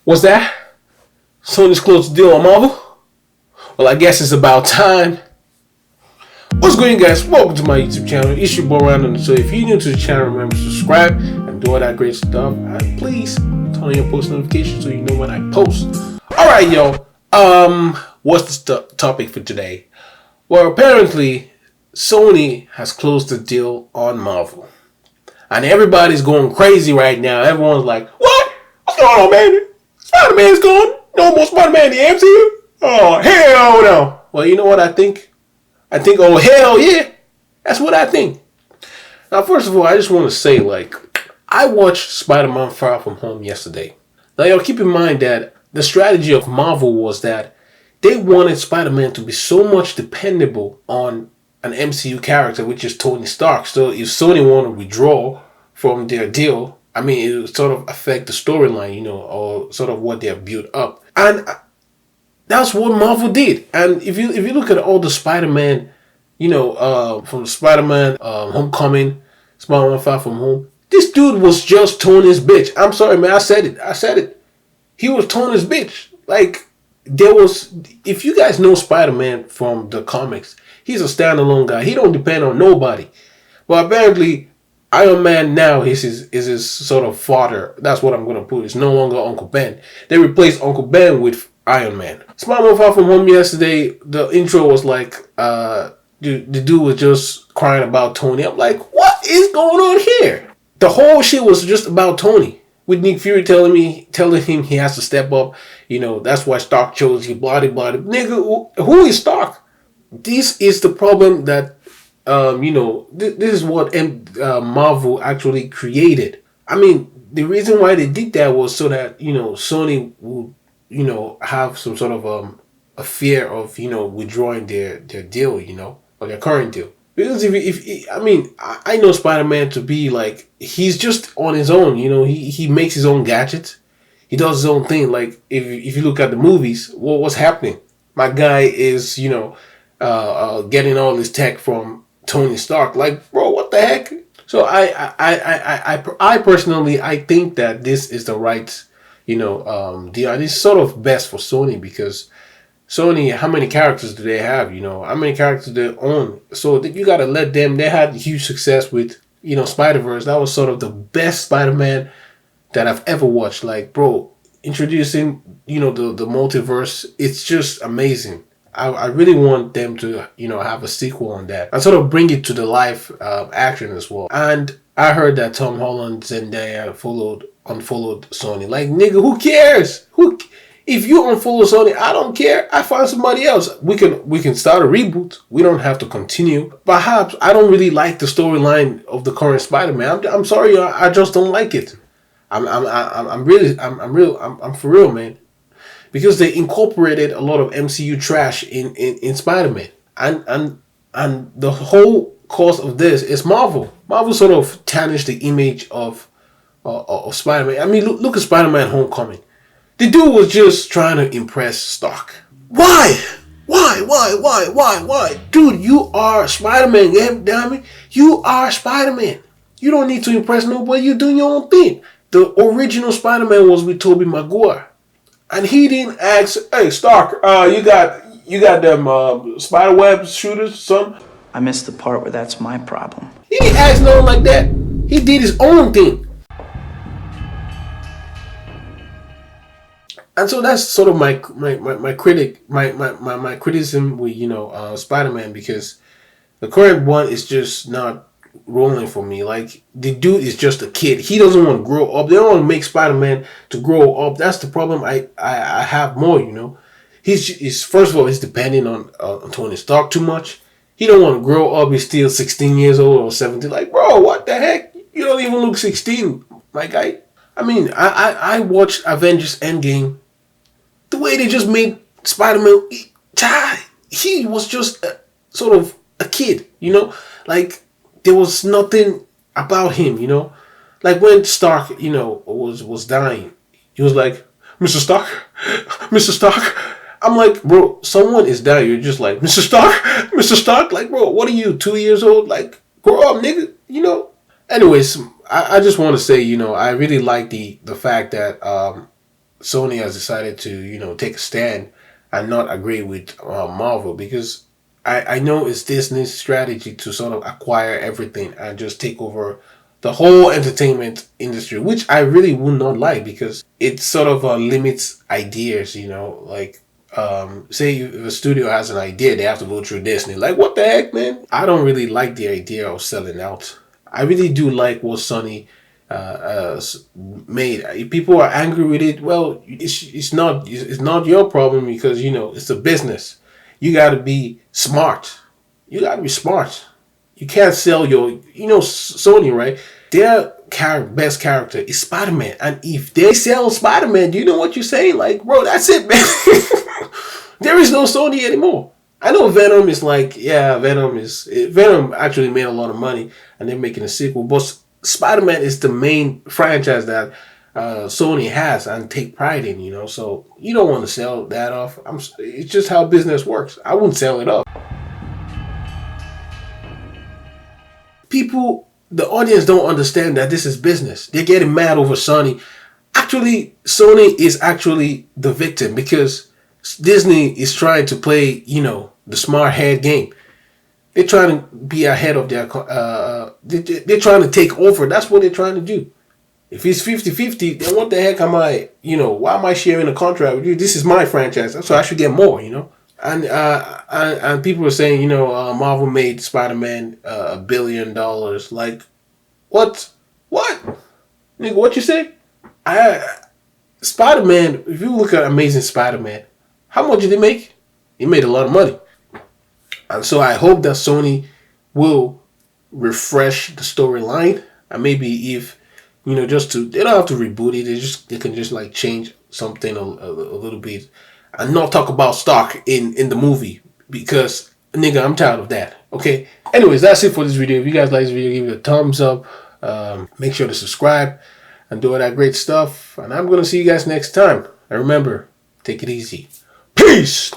What's that? Sony's close to deal on Marvel? Well, I guess it's about time. What's going on, guys? Welcome to my YouTube channel. It's your boy Random. So if you're new to the channel, remember to subscribe and do all that great stuff. And please turn on your post notifications so you know when I post. Alright, yo. What's the topic for today? Well, apparently Sony has closed the deal on Marvel. And everybody's going crazy right now. Everyone's like, what? What's going on, man? Spider-Man's gone? No more Spider-Man in the MCU? Oh, hell no. Well, you know what I think? I think, oh, hell yeah. That's what I think. Now, first of all, I just want to say, I watched Spider-Man Far From Home yesterday. Now, y'all keep in mind that the strategy of Marvel was that they wanted Spider-Man to be so much dependable on an MCU character, which is Tony Stark. So if Sony want to withdraw from their deal, I mean, it would sort of affect the storyline, or sort of what they have built up. And that's what Marvel did. And if you look at all the Spider-Man, from Spider-Man Homecoming, Spider-Man Far From Home, this dude was just Tony's bitch. I'm sorry, man. I said it. He was Tony's bitch. If you guys know Spider-Man from the comics, he's a standalone guy. He don't depend on nobody. But apparently, Iron Man now is his sort of father. That's what I'm going to put. It's no longer Uncle Ben. They replaced Uncle Ben with Iron Man. Spider-Man Far From Home yesterday, the intro was like, the dude was just crying about Tony. I'm like, what is going on here? The whole shit was just about Tony. With Nick Fury telling him he has to step up. That's why Stark chose you, blah, blah, blah. Nigga, who is Stark? This is the problem that, this is what Marvel actually created. I mean, the reason why they did that was so that, Sony would, have some sort of a fear of, withdrawing their deal, or their current deal. Because I know Spider-Man to be like, he's just on his own, he makes his own gadgets. He does his own thing. Like, if you look at the movies, what's happening? My guy is, getting all his tech from Tony Stark. Like, bro, what the heck? So I personally, I think that this is the right, deal. And it's sort of best for Sony because Sony, how many characters do they have? How many characters they own? So you got to let them. They had huge success with, Spider-Verse. That was sort of the best Spider-Man that I've ever watched. Like, bro, introducing, the multiverse. It's just amazing. I really want them to, have a sequel on that and sort of bring it to the live action as well. And I heard that Tom Holland and Zendaya unfollowed Sony. Like, nigga, who cares? If you unfollow Sony, I don't care. I find somebody else. We can start a reboot. We don't have to continue. Perhaps I don't really like the storyline of the current Spider-Man. I'm sorry, I just don't like it. I'm for real, man. Because they incorporated a lot of MCU trash in Spider-Man. And the whole cause of this is Marvel. Marvel sort of tarnished the image of Spider-Man. I mean, look at Spider-Man Homecoming. The dude was just trying to impress Stark. Why? Dude, you are Spider-Man, damn it. You are Spider-Man. You don't need to impress nobody. You're doing your own thing. The original Spider-Man was with Tobey Maguire. And he didn't ask, hey, Stark, you got them spiderweb shooters, son? I missed the part where that's my problem. He didn't ask no one like that. He did his own thing. And so that's sort of my criticism with Spider-Man, because the current one is just not rolling for me. Like, the dude is just a kid. He doesn't want to grow up. They don't want to make Spider-Man to grow up. That's the problem I have more, He's first of all, he's depending on Tony Stark too much. He don't want to grow up. He's still 16 years old or 17. Like, bro, what the heck? You don't even look 16, my guy. I mean, I watched Avengers Endgame. The way they just made Spider-Man, he was just sort of a kid, Like, there was nothing about him, Like, when Stark, was dying, he was like, Mr. Stark, Mr. Stark. I'm like, bro, someone is dying. You're just like, Mr. Stark, Mr. Stark. Like, bro, what are you, 2 years old? Like, grow up, nigga, Anyways, I just want to say, I really like the fact that Sony has decided to, take a stand and not agree with Marvel, because I know it's Disney's strategy to sort of acquire everything and just take over the whole entertainment industry, which I really would not like, because it sort of limits ideas, like say if a studio has an idea, they have to go through Disney. Like, what the heck, man? I don't really like the idea of selling out. I really do like what Sony made. If people are angry with it, well, it's not your problem, because it's a business. You got to be smart. You got to be smart. You can't sell Sony, right? Their best character is Spider-Man, and if they sell Spider-Man, do you know what you're saying? Like, bro, that's it, man. There is no Sony anymore. I know Venom is like, yeah, Venom actually made a lot of money, and they're making a sequel, but Spider-Man is the main franchise that Sony has and take pride in, so you don't want to sell that off. It's just how business works. I wouldn't sell it off. The audience don't understand that this is business. They're getting mad over Sony. Actually, Sony is actually the victim, because Disney is trying to play, the smart head game. They're trying to be ahead of their, they're trying to take over. That's what they're trying to do. If it's 50-50, then what the heck am I, why am I sharing a contract with you? This is my franchise, so I should get more, And people were saying, Marvel made Spider-Man $1 billion. Like, what? What? Nigga, what you say? Spider-Man, if you look at Amazing Spider-Man, how much did he make? He made a lot of money. And so I hope that Sony will refresh the storyline, and maybe if, they don't have to reboot it. They can just like change something a little bit, and not talk about stock in the movie, because nigga, I'm tired of that. Okay. Anyways, that's it for this video. If you guys like this video, give it a thumbs up. Make sure to subscribe and do all that great stuff. And I'm gonna see you guys next time. And remember, take it easy. Peace.